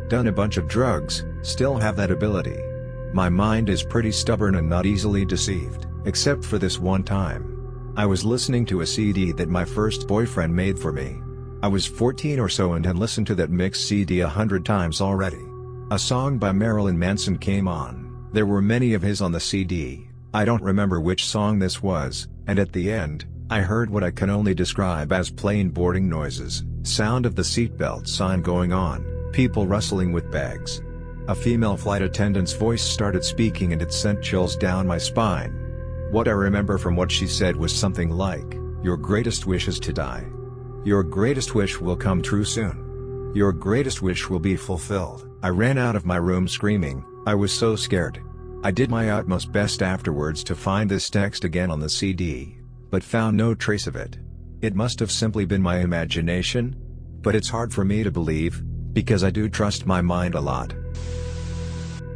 Done a bunch of drugs, still have that ability. My mind is pretty stubborn and not easily deceived, except for this one time. I was listening to a CD that my first boyfriend made for me. I was 14 or so and had listened to that mixed CD 100 times already. A song by Marilyn Manson came on. There were many of his on the CD. I don't remember which song this was, and at the end, I heard what I can only describe as plain boarding noises, sound of the seatbelt sign going on, people rustling with bags. A female flight attendant's voice started speaking and it sent chills down my spine. What I remember from what she said was something like, "Your greatest wish is to die. Your greatest wish will come true soon. Your greatest wish will be fulfilled." I ran out of my room screaming. I was so scared. I did my utmost best afterwards to find this text again on the CD, but found no trace of it. It must have simply been my imagination, but it's hard for me to believe, because I do trust my mind a lot.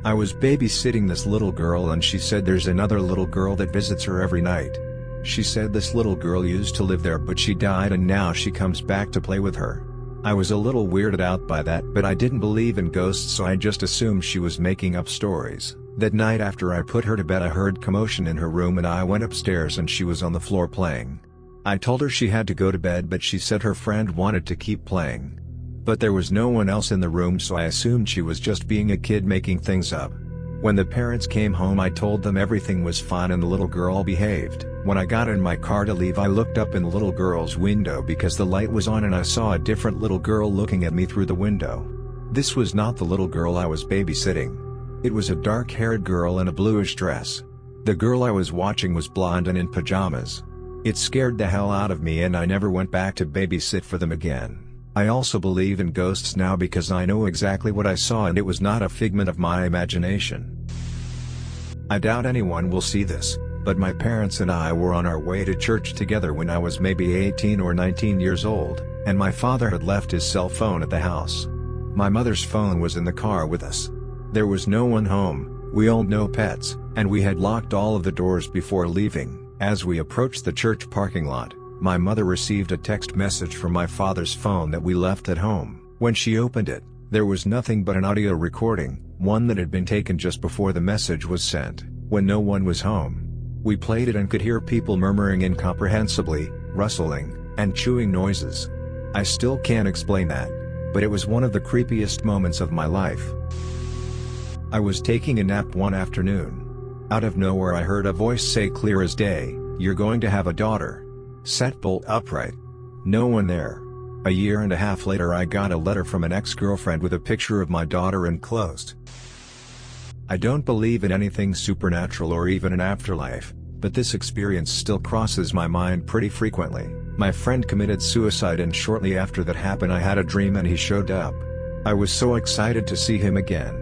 I was babysitting this little girl and she said there's another little girl that visits her every night. She said this little girl used to live there but she died and now she comes back to play with her. I was a little weirded out by that, but I didn't believe in ghosts, so I just assumed she was making up stories. That night after I put her to bed I heard commotion in her room and I went upstairs and she was on the floor playing. I told her she had to go to bed but she said her friend wanted to keep playing. But there was no one else in the room, so I assumed she was just being a kid making things up. When the parents came home I told them everything was fine and the little girl behaved. When I got in my car to leave I looked up in the little girl's window because the light was on and I saw a different little girl looking at me through the window. This was not the little girl I was babysitting. It was a dark-haired girl in a bluish dress. The girl I was watching was blonde and in pajamas. It scared the hell out of me and I never went back to babysit for them again. I also believe in ghosts now because I know exactly what I saw and it was not a figment of my imagination. I doubt anyone will see this, but my parents and I were on our way to church together when I was maybe 18 or 19 years old, and my father had left his cell phone at the house. My mother's phone was in the car with us. There was no one home, we owned no pets, and we had locked all of the doors before leaving. As we approached the church parking lot, my mother received a text message from my father's phone that we left at home. When she opened it, there was nothing but an audio recording, one that had been taken just before the message was sent, when no one was home. We played it and could hear people murmuring incomprehensibly, rustling, and chewing noises. I still can't explain that, but it was one of the creepiest moments of my life. I was taking a nap one afternoon. Out of nowhere I heard a voice say clear as day, "You're going to have a daughter." Sat bolt upright. No one there. A year and a half later I got a letter from an ex-girlfriend with a picture of my daughter enclosed. I don't believe in anything supernatural or even an afterlife, but this experience still crosses my mind pretty frequently. My friend committed suicide and shortly after that happened I had a dream and he showed up. I was so excited to see him again.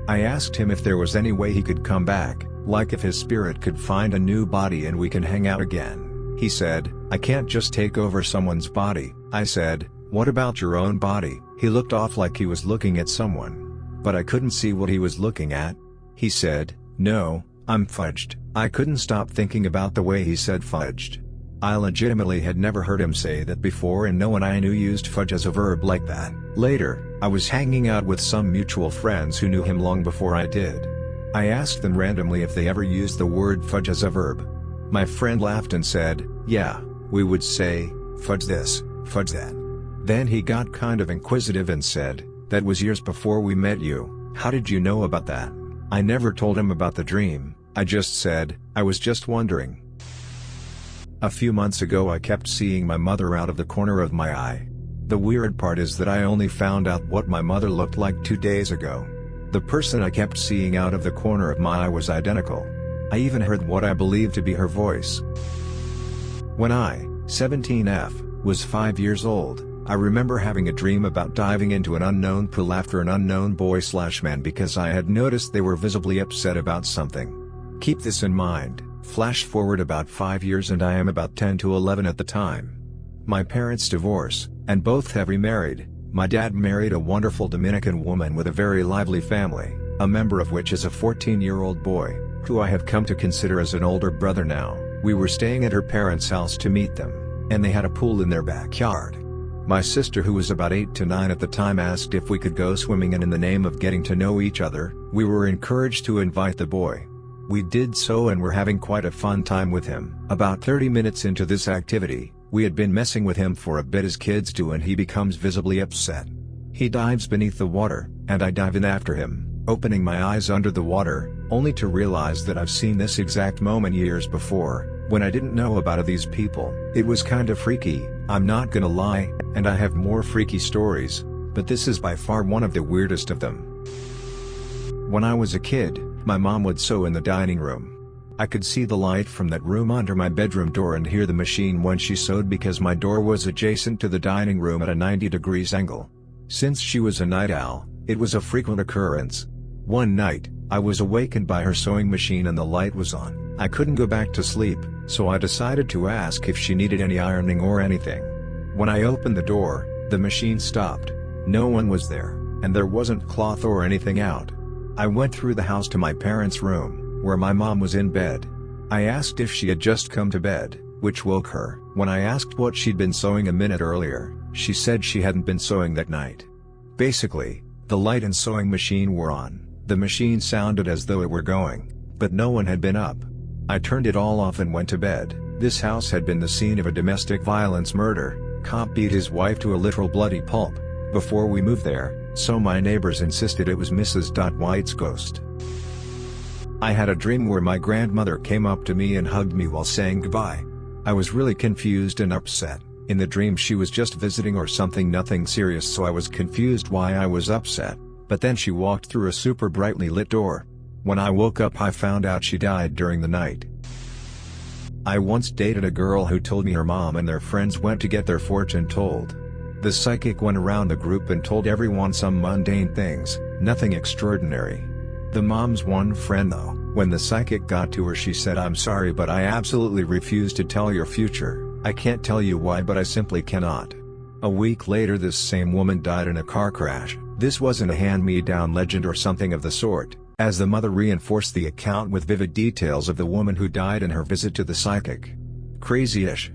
I asked him if there was any way he could come back, like if his spirit could find a new body and we can hang out again. He said, "I can't just take over someone's body." I said, "What about your own body?" He looked off like he was looking at someone. But I couldn't see what he was looking at. He said, "No, I'm fudged." I couldn't stop thinking about the way he said fudged. I legitimately had never heard him say that before and no one I knew used fudge as a verb like that. Later, I was hanging out with some mutual friends who knew him long before I did. I asked them randomly if they ever used the word fudge as a verb. My friend laughed and said, "Yeah, we would say, fudge this, fudge that." Then he got kind of inquisitive and said, "That was years before we met you, how did you know about that?" I never told him about the dream, I just said, "I was just wondering." A few months ago I kept seeing my mother out of the corner of my eye. The weird part is that I only found out what my mother looked like 2 days ago. The person I kept seeing out of the corner of my eye was identical. I even heard what I believed to be her voice. When I, 17F, was 5 years old, I remember having a dream about diving into an unknown pool after an unknown boy/man because I had noticed they were visibly upset about something. Keep this in mind, flash forward about 5 years and I am about 10 to 11 at the time. My parents divorced, and both have remarried. My dad married a wonderful Dominican woman with a very lively family, a member of which is a 14-year-old boy, who I have come to consider as an older brother now. We were staying at her parents' house to meet them, and they had a pool in their backyard. My sister, who was about 8 to 9 at the time, asked if we could go swimming, and in the name of getting to know each other, we were encouraged to invite the boy. We did so and were having quite a fun time with him. About 30 minutes into this activity, we had been messing with him for a bit as kids do, and he becomes visibly upset. He dives beneath the water, and I dive in after him, opening my eyes under the water, only to realize that I've seen this exact moment years before, when I didn't know about these people. It was kind of freaky, I'm not gonna lie, and I have more freaky stories, but this is by far one of the weirdest of them. When I was a kid, my mom would sew in the dining room. I could see the light from that room under my bedroom door and hear the machine when she sewed because my door was adjacent to the dining room at a 90-degree angle. Since she was a night owl, it was a frequent occurrence. One night, I was awakened by her sewing machine and the light was on. I couldn't go back to sleep, so I decided to ask if she needed any ironing or anything. When I opened the door, the machine stopped. No one was there, and there wasn't cloth or anything out. I went through the house to my parents' room, where my mom was in bed. I asked if she had just come to bed, which woke her. When I asked what she'd been sewing a minute earlier, she said she hadn't been sewing that night. Basically, the light and sewing machine were on, the machine sounded as though it were going, but no one had been up. I turned it all off and went to bed. This house had been the scene of a domestic violence murder. Cop beat his wife to a literal bloody pulp before we moved there, so my neighbors insisted it was Mrs. White's ghost. I had a dream where my grandmother came up to me and hugged me while saying goodbye. I was really confused and upset. In the dream she was just visiting or something, nothing serious, so I was confused why I was upset, but then she walked through a super brightly lit door. When I woke up I found out she died during the night. I once dated a girl who told me her mom and their friends went to get their fortune told. The psychic went around the group and told everyone some mundane things, nothing extraordinary. The mom's one friend though, when the psychic got to her she said, "I'm sorry but I absolutely refuse to tell your future. I can't tell you why but I simply cannot." A week later this same woman died in a car crash. This wasn't a hand-me-down legend or something of the sort, as the mother reinforced the account with vivid details of the woman who died and her visit to the psychic. Crazy-ish.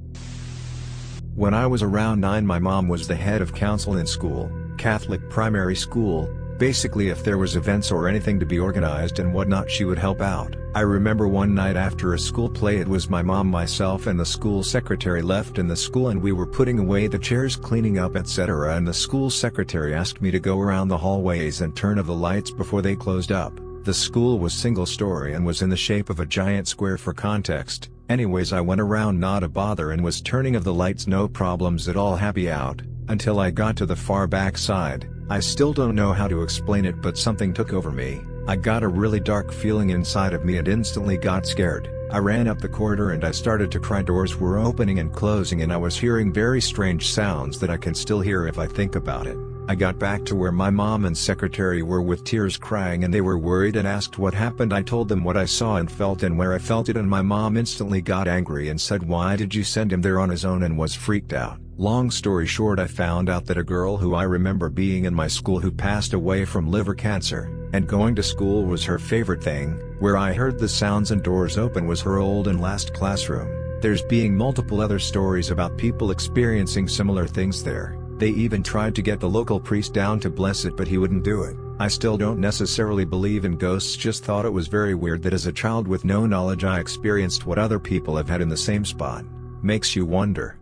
When I was around 9 my mom was the head of council in school, Catholic primary school, Basically, if there was events or anything to be organized and whatnot, she would help out. I remember one night after a school play, it was my mom, myself and the school secretary left in the school, and we were putting away the chairs, cleaning up, etc., and the school secretary asked me to go around the hallways and turn off the lights before they closed up. The school was single story and was in the shape of a giant square for context. Anyways, I went around, not a bother, and was turning off the lights, no problems at all, happy out, until I got to the far back side. I still don't know how to explain it, but something took over me. I got a really dark feeling inside of me and instantly got scared. I ran up the corridor and I started to cry. Doors were opening and closing and I was hearing very strange sounds that I can still hear if I think about it. I got back to where my mom and secretary were with tears, crying, and they were worried and asked what happened. I told them what I saw and felt and where I felt it, and my mom instantly got angry and said, "Why did you send him there on his own?" and was freaked out. Long story short, I found out that a girl who I remember being in my school who passed away from liver cancer, and going to school was her favorite thing. Where I heard the sounds and doors open was her old and last classroom. There's being multiple other stories about people experiencing similar things there. They even tried to get the local priest down to bless it, but he wouldn't do it. I still don't necessarily believe in ghosts, just thought it was very weird that as a child with no knowledge I experienced what other people have had in the same spot. Makes you wonder.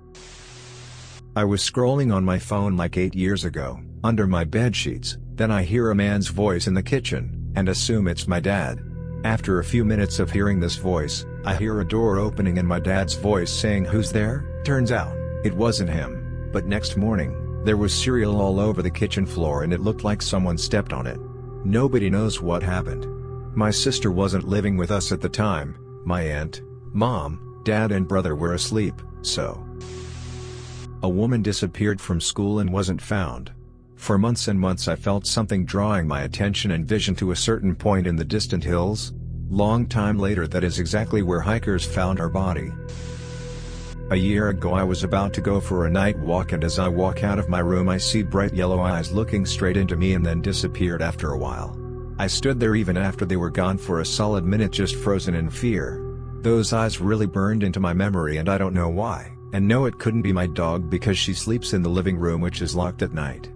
I was scrolling on my phone like 8 years ago, under my bedsheets, then I hear a man's voice in the kitchen, and assume it's my dad. After a few minutes of hearing this voice, I hear a door opening and my dad's voice saying, "Who's there?" Turns out, it wasn't him. But next morning, there was cereal all over the kitchen floor and it looked like someone stepped on it. Nobody knows what happened. My sister wasn't living with us at the time. My aunt, mom, dad and brother were asleep, so. A woman disappeared from school and wasn't found. For months and months I felt something drawing my attention and vision to a certain point in the distant hills. Long time later, that is exactly where hikers found her body. A year ago I was about to go for a night walk, and as I walk out of my room I see bright yellow eyes looking straight into me and then disappeared after a while. I stood there even after they were gone for a solid minute, just frozen in fear. Those eyes really burned into my memory and I don't know why. And no, it couldn't be my dog because she sleeps in the living room, which is locked at night.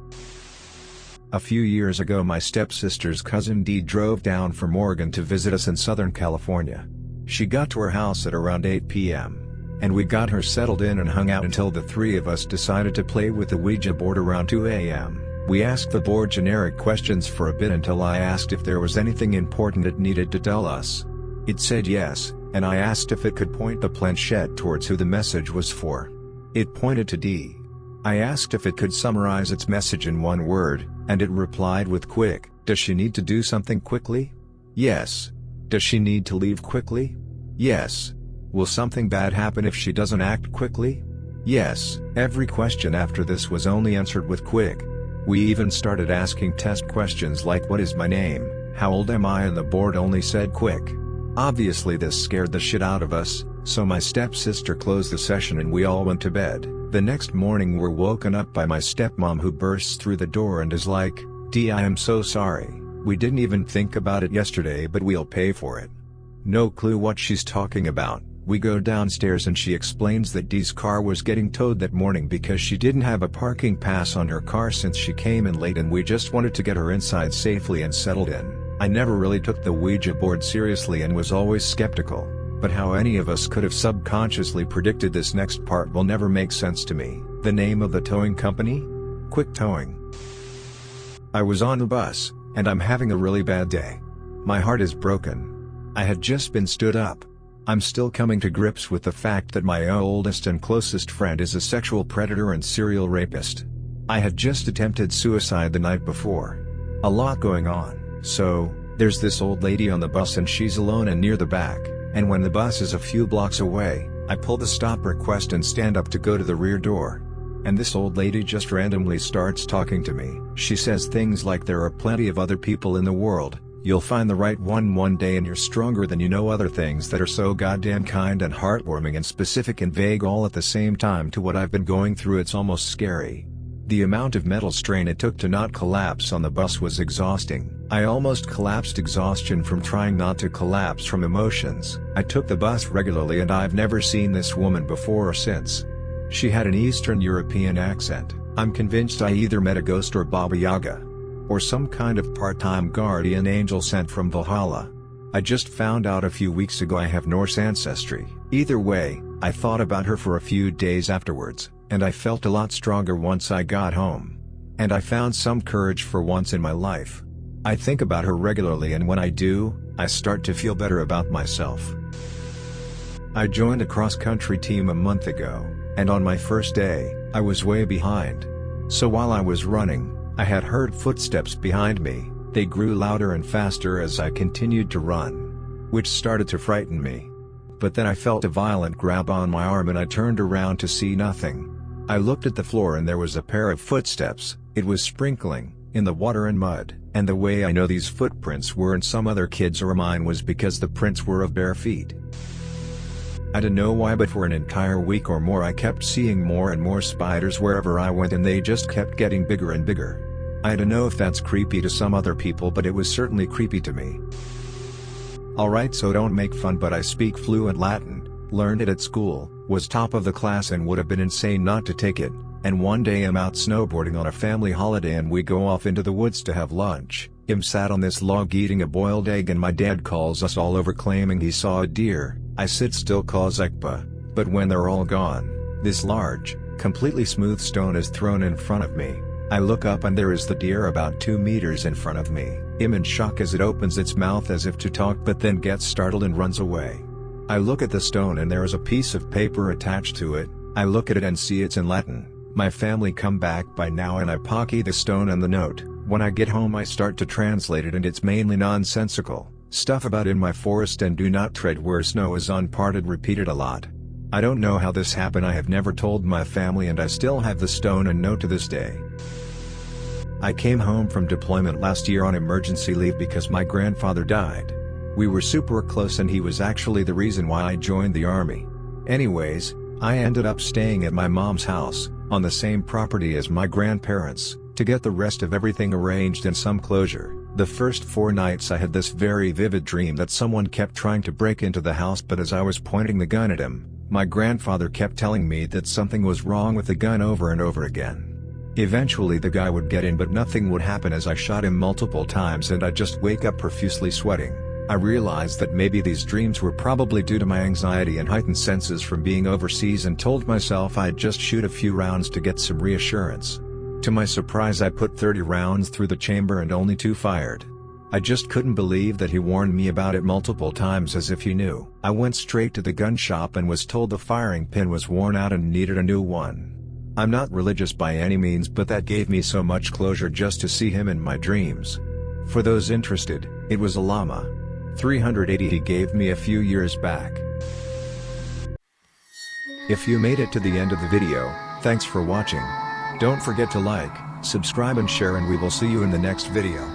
A few years ago my stepsister's cousin Dee drove down from Oregon to visit us in Southern California. She got to her house at around 8 p.m. and we got her settled in and hung out until the three of us decided to play with the Ouija board around 2 a.m. We asked the board generic questions for a bit until I asked if there was anything important it needed to tell us. It said yes, and I asked if it could point the planchette towards who the message was for. It pointed to Dee. I asked if it could summarize its message in one word, and it replied with quick. Does she need to do something quickly? Yes. Does she need to leave quickly? Yes. Will something bad happen if she doesn't act quickly? Yes. Every question after this was only answered with quick. We even started asking test questions like what is my name, how old am I, and the board only said quick. Obviously this scared the shit out of us, so my stepsister closed the session and we all went to bed. The next morning we're woken up by my stepmom, who bursts through the door and is like, "Dee, I am so sorry, we didn't even think about it yesterday, but we'll pay for it." No clue what she's talking about. We go downstairs and she explains that Dee's car was getting towed that morning because she didn't have a parking pass on her car since she came in late, and we just wanted to get her inside safely and settled in. I never really took the Ouija board seriously and was always skeptical, but how any of us could have subconsciously predicted this next part will never make sense to me. The name of the towing company? Quick Towing. I was on the bus, and I'm having a really bad day. My heart is broken. I had just been stood up. I'm still coming to grips with the fact that my oldest and closest friend is a sexual predator and serial rapist. I had just attempted suicide the night before. A lot going on. So, there's this old lady on the bus and she's alone and near the back, and when the bus is a few blocks away, I pull the stop request and stand up to go to the rear door. And this old lady just randomly starts talking to me. She says things like, "There are plenty of other people in the world. You'll find the right one day and you're stronger than you know," other things that are so goddamn kind and heartwarming and specific and vague all at the same time to what I've been going through. It's almost scary. The amount of mental strain it took to not collapse on the bus was exhausting. I almost collapsed. Exhaustion from trying not to collapse from emotions. I took the bus regularly and I've never seen this woman before or since. She had an Eastern European accent. I'm convinced I either met a ghost or Baba Yaga. or some kind of part-time guardian angel sent from Valhalla. I just found out a few weeks ago I have Norse ancestry. Either way, I thought about her for a few days afterwards, and I felt a lot stronger once I got home. And I found some courage for once in my life. I think about her regularly, and when I do, I start to feel better about myself. I joined a cross-country team a month ago, and on my first day, I was way behind. So while I was running, I had heard footsteps behind me. They grew louder and faster as I continued to run, which started to frighten me. But then I felt a violent grab on my arm and I turned around to see nothing. I looked at the floor and there was a pair of footsteps. It was sprinkling, in the water and mud, and the way I know these footprints weren't some other kids or mine was because the prints were of bare feet. I don't know why, but for an entire week or more I kept seeing more and more spiders wherever I went, and they just kept getting bigger and bigger. I don't know if that's creepy to some other people, but it was certainly creepy to me. Alright, so don't make fun, but I speak fluent Latin, learned it at school, was top of the class, and would have been insane not to take it. And one day I'm out snowboarding on a family holiday and we go off into the woods to have lunch. I'm sat on this log eating a boiled egg and my dad calls us all over claiming he saw a deer. I sit still cause ekpa, but when they're all gone, this large, completely smooth stone is thrown in front of me. I look up and there is the deer about 2 meters in front of me. I'm in shock as it opens its mouth as if to talk, but then gets startled and runs away. I look at the stone and there is a piece of paper attached to it. I look at it and see it's in Latin. My family come back by now and I pocket the stone and the note. When I get home I start to translate it and it's mainly nonsensical stuff about in my forest and do not tread where snow is unparted repeated a lot. I don't know how this happened. I have never told my family and I still have the stone and note to this day. I came home from deployment last year on emergency leave because my grandfather died. We were super close and he was actually the reason why I joined the army. Anyways, I ended up staying at my mom's house, on the same property as my grandparents, to get the rest of everything arranged and some closure. The first 4 nights I had this very vivid dream that someone kept trying to break into the house, but as I was pointing the gun at him, my grandfather kept telling me that something was wrong with the gun over and over again. Eventually the guy would get in, but nothing would happen as I shot him multiple times and I'd just wake up profusely sweating. I realized that maybe these dreams were probably due to my anxiety and heightened senses from being overseas, and told myself I'd just shoot a few rounds to get some reassurance. To my surprise I put 30 rounds through the chamber and only 2 fired. I just couldn't believe that he warned me about it multiple times as if he knew. I went straight to the gun shop and was told the firing pin was worn out and needed a new one. I'm not religious by any means, but that gave me so much closure just to see him in my dreams. For those interested, it was a llama 380 he gave me a few years back. If you made it to the end of the video, thanks for watching. Don't forget to like, subscribe and share, and we will see you in the next video.